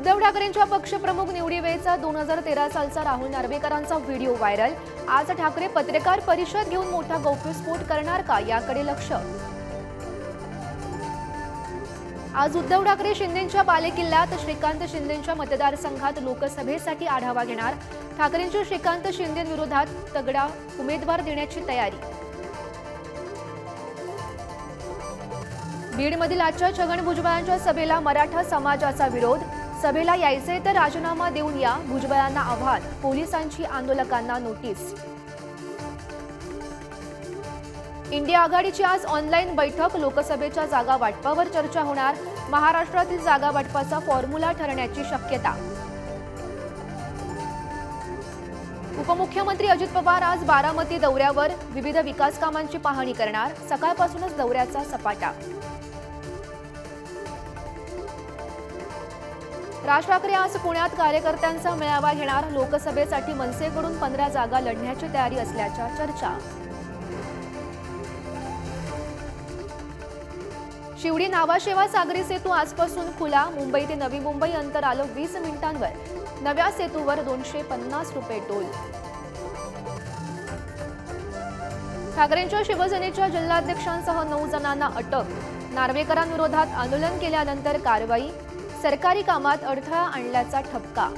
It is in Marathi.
उद्धव ठाकरेंच्या पक्षप्रमुख निवडीवेळचा 2013 सालचा राहुल नार्वेकरांचा व्हिडिओ व्हायरल। आज ठाकरे पत्रकार परिषद घेऊन मोठा गौप्यस्फोट करणार का याकडे लक्ष। आज उद्धव ठाकरे शिंदेंच्या बालेकिल्ल्यात श्रीकांत शिंदेंच्या मतदारसंघात लोकसभेसाठी आढावा घेणार। ठाकरेंची श्रीकांत शिंदेंविरोधात तगडा उमेदवार देण्याची तयारी। बीडमधील आजच्या छगन भुजबळांच्या सभेला मराठा समाजाचा विरोध। सभेला यायचे तर राजीनामा देऊन या, भुजबळांना आव्हान। पोलिसांची आंदोलकांना नोटीस। इंडिया आघाडीची आज ऑनलाईन बैठक। लोकसभेच्या जागा वाटपावर चर्चा होणार। महाराष्ट्रातील जागा वाटपाचा फॉर्म्युला ठरण्याची शक्यता। उपमुख्यमंत्री अजित पवार आज बारामती दौऱ्यावर विविध विकास कामांची पाहणी करणार। सकाळपासूनच दौऱ्याचा सपाटा। राज ठाकरे आज पुण्यात कार्यकर्त्यांचा मेळावा घेणार। लोकसभेसाठी मनसेकडून 15 जागा लढण्याची तयारी असल्याच्या चर्चा। शिवडी नावाशेवा सागरी सेतू आजपासून खुला। मुंबई ते नवी मुंबई अंतर आलं 20 मिनिटांवर। नव्या सेतूवर 250 रुपये टोल। ठाकरेंच्या शिवसेनेच्या जिल्हाध्यक्षांसह 9 जणांना अटक। नार्वेकरांविरोधात आंदोलन केल्यानंतर कारवाई। सरकारी कामात अडथळा आणल्याचा ठपका।